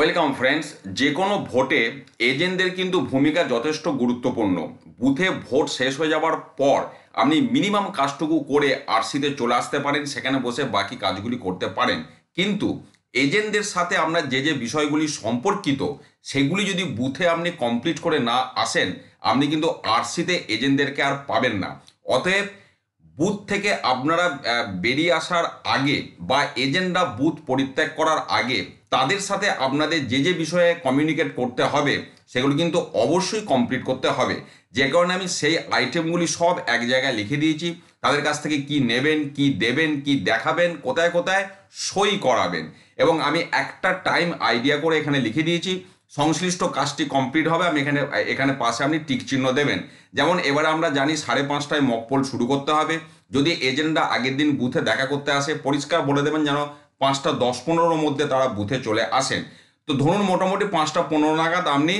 Welcome friends. যে কোনো ভোটে এজেন্টদের কিন্তু ভূমিকা যথেষ্ট গুরুত্বপূর্ণ। বুথে ভোট শেষ হয়ে যাওয়ার পর আপনি মিনিমাম কাজটুকু করে আরসিতে চলে আসতে পারেন, সেখানে বসে বাকি কাজগুলি করতে পারেন। কিন্তু এজেন্টদের সাথে আপনার যে যে বিষয়গুলি সম্পর্কিত সেগুলি যদি বুথে আপনি কমপ্লিট করে না আসেন, আপনি কিন্তু আরসিতে এজেন্টদেরকে আর পাবেন না। অতএব বুথ থেকে আপনারা বেরিয়ে আসার আগে বা এজেন্টরা বুথ পরিত্যাগ করার আগে তাদের সাথে আপনাদের যে যে বিষয়ে কমিউনিকেট করতে হবে সেগুলো কিন্তু অবশ্যই কমপ্লিট করতে হবে। যে কারণে আমি সেই আইটেমগুলি সব এক জায়গায় লিখে দিয়েছি। তাদের কাছ থেকে কি নেবেন, কি দেবেন, কি দেখাবেন, কোথায় কোথায় সই করাবেন, এবং আমি একটা টাইম আইডিয়া করে এখানে লিখে দিয়েছি। সংশ্লিষ্ট কাজটি কমপ্লিট হবে, আমি এখানে এখানে পাশে আপনি টিক চিহ্ন দেবেন। যেমন এবারে আমরা জানি 5:30টায় মক পোল শুরু করতে হবে। যদি এজেন্টরা আগের দিন বুথে দেখা করতে আসে, পরিষ্কার বলে দেবেন যেন 5:10-15 মধ্যে তারা বুথে চলে আসেন। তো ধরুন মোটামুটি 5:15 নাগাদ আপনি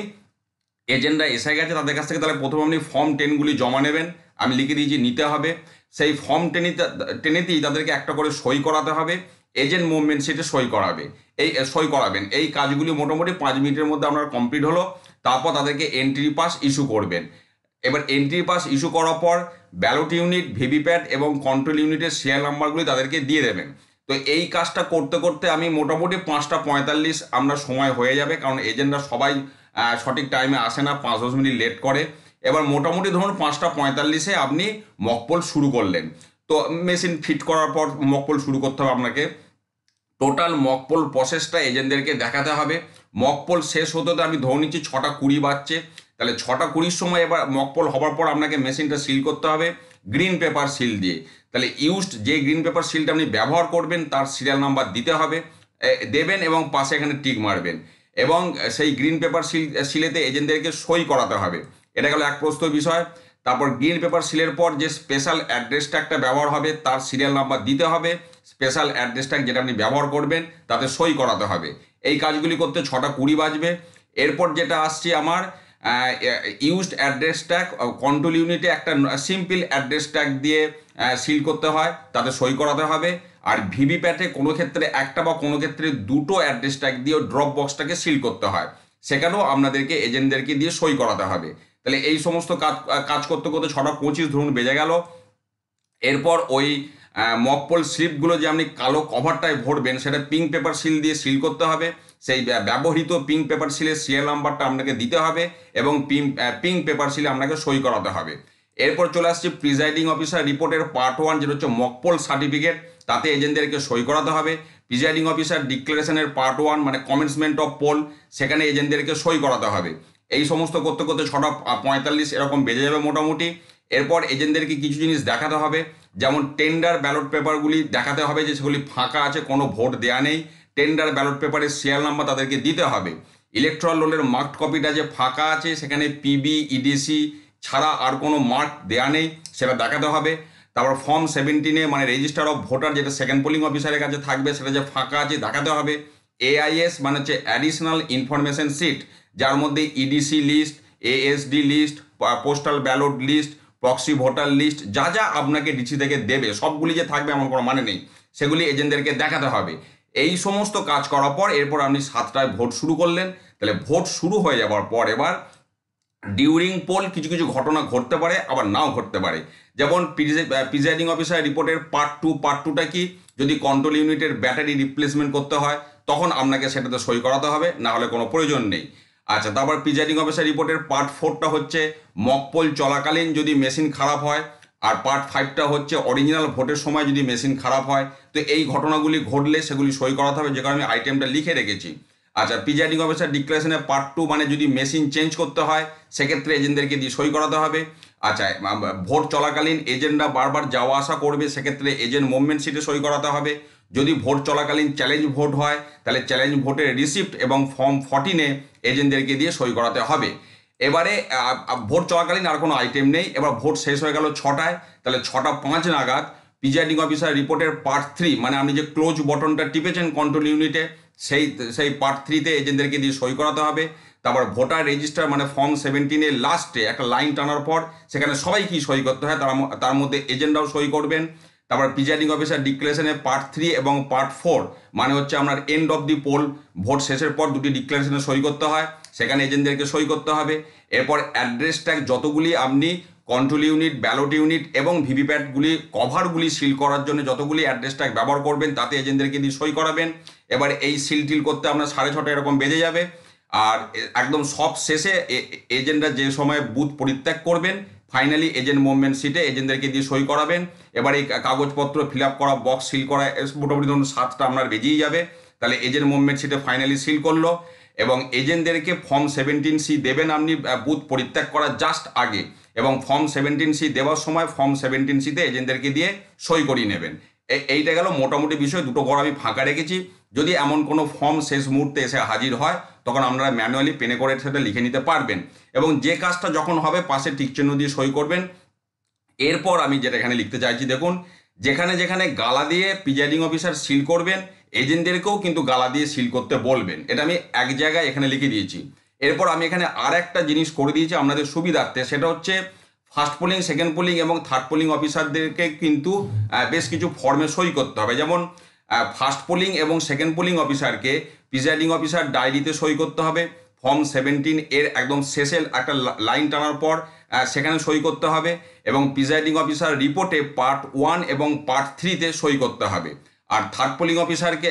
এজেন্টরা এসে গেছে, তাদের কাছ থেকে তাহলে প্রথমে আপনি ফর্ম 10গুলি জমা নেবেন। আমি লিখে দিয়েছি নিতে হবে। সেই ফর্ম টেনেতেই তাদেরকে একটা করে সই করাতে হবে। এজেন্ট মুভমেন্ট সিটে সই করাবেন। এই কাজগুলি মোটামুটি 5 মিনিটের মধ্যে আপনার কমপ্লিট হলো। তারপর তাদেরকে এন্ট্রি পাস ইস্যু করবেন। এবার এন্ট্রি পাস ইস্যু করার পর ব্যালট ইউনিট, ভিভিপ্যাট এবং কন্ট্রোল ইউনিটের সিরিয়াল নাম্বারগুলি তাদেরকে দিয়ে দেবেন। তো এই কাজটা করতে করতে আমি মোটামুটি 5:45 আমরা সময় হয়ে যাবে, কারণ এজেন্টরা সবাই সঠিক টাইমে আসে না, 5-10 মিনিট লেট করে। এবার মোটামুটি ধরুন 5:45-এ আপনি মকপোল শুরু করলেন। তো মেশিন ফিট করার পর মকপোল শুরু করতে হবে আপনাকে। টোটাল মকপোল প্রসেসটা এজেন্টদেরকে দেখাতে হবে। মকপোল শেষ হতে হতে আমি ধরে নিচ্ছি 6:20 বাজছে। তাহলে 6:20 সময় এবার মকপোল হবার পর আপনাকে মেশিনটা সিল করতে হবে গ্রিন পেপার সিল দিয়ে। তাহলে ইউজড যে গ্রিন পেপার সিলটা আপনি ব্যবহার করবেন তার সিরিয়াল নাম্বার দিতে হবে, দেবেন এবং পাশে এখানে টিক মারবেন। এবং সেই গ্রিন পেপার সিলেতে এজেন্টদেরকে সই করাতে হবে। এটা গেল এক প্রস্তুত বিষয়। তারপর গ্রিন পেপার সিলের পর যে স্পেশাল অ্যাড্রেস ট্যাগটা ব্যবহার হবে তার সিরিয়াল নাম্বার দিতে হবে। স্পেশাল অ্যাড্রেস ট্যাগ যেটা আপনি ব্যবহার করবেন তাতে সই করাতে হবে। এই কাজগুলি করতে 6:20 বাজবে। এরপর যেটা আসছে আমার ইউজড অ্যাড্রেস ট্যাগ, কন্ট্রোল ইউনিটে একটা সিম্পল অ্যাড্রেস ট্যাগ দিয়ে সিল করতে হয়, তাতে সই করাতে হবে। আর ভিভিপ্যাটে কোনো ক্ষেত্রে একটা বা কোনো ক্ষেত্রে দুটো অ্যাড্রেস ট্যাগ দিয়েও ড্রপ বক্সটাকে সিল করতে হয়, সেখানেও আপনাদেরকে এজেন্টদেরকে দিয়ে সই করাতে হবে। তাহলে এই সমস্ত কাজ করতে করতে 6:25 ধরুন বেজে গেল। এরপর ওই মকপোল স্লিপগুলো যে আপনি কালো কভারটায় ভরবেন সেটা পিঙ্ক পেপার সিল দিয়ে সিল করতে হবে। সেই ব্যবহৃত পিঙ্ক পেপার সিলের সিরিয়াল নাম্বারটা আপনাকে দিতে হবে এবং পিঙ্ক পেপার সিলে আপনাকে সই করাতে হবে। এরপর চলে আসছে প্রিজাইডিং অফিসার রিপোর্টের পার্ট 1, যেটা হচ্ছে মকপোল সার্টিফিকেট, তাতে এজেন্টদেরকে সই করাতে হবে। প্রিজাইডিং অফিসার ডিক্লারেশনের পার্ট 1 মানে কমেন্সমেন্ট অফ পোল, সেখানে এজেন্টদেরকে সই করাতে হবে। এই সমস্ত করতে করতে 6:45 এরকম বেজে যাবে মোটামুটি। এরপর এজেন্টদেরকে কিছু জিনিস দেখাতে হবে, যেমন টেন্ডার ব্যালট পেপারগুলি দেখাতে হবে যে সেগুলি ফাঁকা আছে, কোনো ভোট দেয়া নেই। টেন্ডার ব্যালট পেপারের সিরিয়াল নাম্বার তাদেরকে দিতে হবে। ইলেকট্রাল রোলের মার্কড কপিটা যে ফাঁকা আছে সেখানে পিবি ইডিসি ছাড়া আর কোনো মার্ক দেয়া নেই, সেটা দেখাতে হবে। তারপর ফর্ম 17 মানে রেজিস্টার অফ ভোটার, যেটা সেকেন্ড পোলিং অফিসারের কাছে থাকবে, সেটা যে ফাঁকা আছে দেখাতে হবে। এআইএস মানে হচ্ছে অ্যাডিশনাল ইনফরমেশন সিট, যার মধ্যে EDC list, ASD list, postal ballot list, proxy voter list, যা যা আপনাকে ডিসি থেকে দেবে সবগুলি যে থাকবে এমন কোনো মানে নেই, সেগুলি এজেন্টদেরকে দেখাতে হবে। এই সমস্ত কাজ করার পর এরপর আপনি 7টায় ভোট শুরু করলেন। তাহলে ভোট শুরু হয়ে যাওয়ার পর এবার ডিউরিং পোল কিছু কিছু ঘটনা ঘটতে পারে, আবার নাও ঘটতে পারে। যেমন প্রিজাইডিং অফিসার রিপোর্টের পার্ট 2টা কি, যদি কন্ট্রোল ইউনিটের ব্যাটারি রিপ্লেসমেন্ট করতে হয় তখন আপনাকে সেটাতে সই করাতে হবে, না হলে কোনো প্রয়োজন নেই। আচ্ছা, তারপর প্রিজাইডিং অফিসার রিপোর্টের পার্ট 4টা হচ্ছে মকপোল চলাকালীন যদি মেশিন খারাপ হয়, আর পার্ট 5টা হচ্ছে অরিজিনাল ভোটের সময় যদি মেশিন খারাপ হয়। তো এই ঘটনাগুলি ঘটলে সেগুলি সই করাতে হবে, যে কারণে আমি আইটেমটা লিখে রেখেছি। আচ্ছা, প্রিজাইডিং অফিসার ডিক্লারেশনের পার্ট 2 মানে যদি মেশিন চেঞ্জ করতে হয় সেক্ষেত্রে এজেন্টদেরকে দিয়ে সই করাতে হবে। আচ্ছা, ভোট চলাকালীন এজেন্টরা বারবার যাওয়া আসা করবে, সেক্ষেত্রে এজেন্ট মুভমেন্ট সিটে সই করাতে হবে। যদি ভোট চলাকালীন চ্যালেঞ্জ ভোট হয় তাহলে চ্যালেঞ্জ ভোটের রিসিপ্ট এবং ফর্ম 14-এ এজেন্টদেরকে দিয়ে সই করাতে হবে। এবারে ভোট চলাকালীন আর কোনো আইটেম নেই। এবার ভোট শেষ হয়ে গেল 6টায়, তাহলে 6:05 নাগাদ প্রিজাইডিং অফিসার রিপোর্টের পার্ট 3 মানে আপনি যে ক্লোজ বটনটা টিপেছেন কন্ট্রোল ইউনিটে, সেই পার্ট 3-তে এজেন্টদেরকে দিয়ে সই করাতে হবে। তারপর ভোটার রেজিস্টার মানে ফর্ম 17-এর লাস্টে একটা লাইন টানার পর সেখানে সবাই কি সই করতে হয় তার মধ্যে এজেন্টরাও সই করবেন। তারপর প্রিজাইডিং অফিসার ডিক্লারেশনের পার্ট 3 এবং পার্ট 4 মানে হচ্ছে আপনার end of the poll, vote শেষের পর দুটি ডিক্লারেশনে সই করতে হয়, সেখানে এজেন্টদেরকে সই করতে হবে। এরপর অ্যাড্রেস ট্যাগ যতগুলি আপনি কন্ট্রোল ইউনিট, ব্যালট ইউনিট এবং ভিভিপ্যাটগুলি কভারগুলি সিল করার জন্য যতগুলি অ্যাড্রেস ট্যাগ ব্যবহার করবেন তাতে এজেন্টদেরকে দিয়ে সই করাবেন। এবার এই সিল টিল করতে আপনার 6:30 এরকম বেজে যাবে। আর একদম সব শেষে এজেন্টরা যে সময় বুথ পরিত্যাগ করবেন ফাইনালি এজেন্ট মুভমেন্ট সিটে এজেন্টদেরকে দিয়ে সই করাবেন। এবার এই কাগজপত্র ফিল আপ করা, বক্স সিল করা, মোটামুটি ধরুন 7টা আপনার বেজেই যাবে। তাহলে এজেন্ট মুভমেন্ট সিটে ফাইনালি সিল করলো এবং এজেন্টদেরকে ফর্ম 17C দেবেন আপনি বুথ পরিত্যাগ করার জাস্ট আগে, এবং ফর্ম 17C দেওয়ার সময় ফর্ম 17Cতে এজেন্টদেরকে দিয়ে সই করিয়ে নেবেন। এইটা গেল মোটামুটি বিষয়। দুটো ঘর আমি ফাঁকা রেখেছি, যদি এমন কোনো ফর্ম শেষ মুহূর্তে এসে হাজির হয় তখন আপনারা ম্যানুয়ালি পেনে করে সেটা লিখে নিতে পারবেন এবং যে কাজটা যখন হবে পাশে টিক চিহ্ন দিয়ে সই করবেন। এরপর আমি যেটা এখানে লিখতে চাইছি দেখুন, যেখানে যেখানে গালা দিয়ে প্রিজাইডিং অফিসার সিল করবেন এজেন্টদেরকেও কিন্তু গালা দিয়ে সিল করতে বলবেন। এটা আমি এক জায়গায় এখানে লিখে দিয়েছি। এরপর আমি এখানে আর একটা জিনিস করে দিয়েছি আপনাদের সুবিধার্থে, সেটা হচ্ছে ফার্স্ট পোলিং, সেকেন্ড পোলিং এবং থার্ড পোলিং অফিসারদেরকে কিন্তু বেশ কিছু ফর্মে সই করতে হবে। যেমন ফার্স্ট পোলিং এবং সেকেন্ড পোলিং অফিসারকে প্রিজাইডিং অফিসার ডায়েরিতে সই করতে হবে, ফর্ম 17 এর একদম শেষে একটা লাইন টানার পর সেখানে সই করতে হবে, এবং প্রিজাইডিং অফিসার রিপোর্টে পার্ট 1 এবং পার্ট 3তে সই করতে হবে। আর থার্ড পোলিং অফিসারকে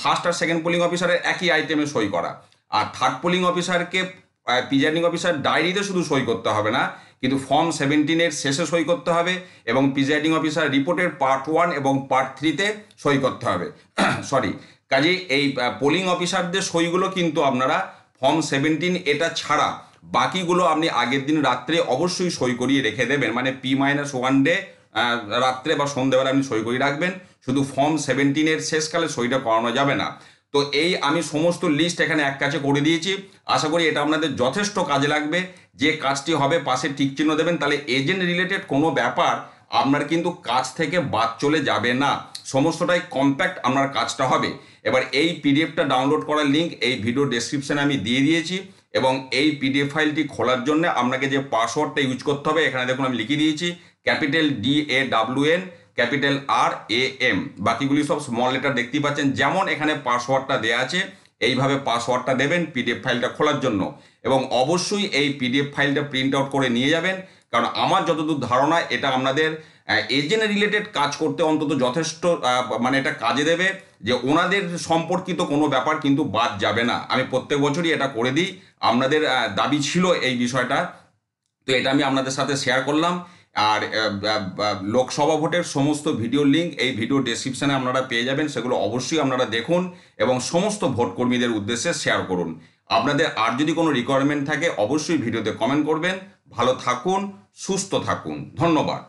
ফার্স্ট আর সেকেন্ড পোলিং অফিসারের একই আইটেমে সই করা, আর থার্ড পোলিং অফিসারকে প্রিজাইডিং অফিসার ডায়েরিতে শুধু সই করতে হবে না, কিন্তু ফর্ম 17 এর শেষে সই করতে হবে এবং প্রিজাইডিং অফিসার রিপোর্টের পার্ট 1 এবং পার্ট 3তে সই করতে হবে। সরি, কাজেই এই পোলিং অফিসারদের সইগুলো কিন্তু আপনারা ফর্ম 17 এটা ছাড়া বাকিগুলো আপনি আগের দিন রাত্রে অবশ্যই সই করিয়ে রেখে দেবেন, মানে P-1 ডে রাত্রে বা সন্ধ্যেবেলা আপনি সই করিয়ে রাখবেন। শুধু ফর্ম 17 এর শেষকালে সইটা করানো যাবে না। তো এই আমি সমস্ত লিস্ট এখানে এক কাছে করে দিয়েছি, আশা করি এটা আপনাদের যথেষ্ট কাজে লাগবে। যে কাজটি হবে পাশে টিক চিহ্ন দেবেন, তাহলে এজেন্ট রিলেটেড কোনো ব্যাপার আপনার কিন্তু কাজ থেকে বাদ চলে যাবে না, সমস্তটাই কম্প্যাক্ট আপনার কাজটা হবে। এবার এই পিডিএফটা ডাউনলোড করার লিঙ্ক এই ভিডিও ডেসক্রিপশনে আমি দিয়ে দিয়েছি, এবং এই পিডিএফ ফাইলটি খোলার জন্য আপনাকে যে পাসওয়ার্ডটা ইউজ করতে হবে এখানে দেখুন আমি লিখে দিয়েছি, ক্যাপিটাল DAWN ক্যাপিটাল RAM, বাকিগুলি সব স্মল লেটার দেখতেই পাচ্ছেন। যেমন এখানে পাসওয়ার্ডটা দেওয়া আছে এইভাবে পাসওয়ার্ডটা দেবেন পিডিএফ ফাইলটা খোলার জন্য, এবং অবশ্যই এই পিডিএফ ফাইলটা প্রিন্ট আউট করে নিয়ে যাবেন, কারণ আমার যতদূর ধারণা এটা আপনাদের এজেন্ট রিলেটেড কাজ করতে অন্তত যথেষ্ট মানে এটা কাজে দেবে, যে ওনাদের সম্পর্কিত কোনো ব্যাপার কিন্তু বাদ যাবে না। আমি প্রত্যেক বছরই এটা করে দিই, আপনাদের দাবি ছিল এই বিষয়টা, তো এটা আমি আপনাদের সাথে শেয়ার করলাম। আর লোকসভা ভোটের সমস্ত ভিডিও লিঙ্ক এই ভিডিও ডেসক্রিপশানে আপনারা পেয়ে যাবেন, সেগুলো অবশ্যই আপনারা দেখুন এবং সমস্ত ভোট কর্মীদের উদ্দেশ্যে শেয়ার করুন। আপনাদের আর যদি কোনো রিকোয়ারমেন্ট থাকে অবশ্যই ভিডিওতে কমেন্ট করবেন। ভালো থাকুন, সুস্থ থাকুন, ধন্যবাদ।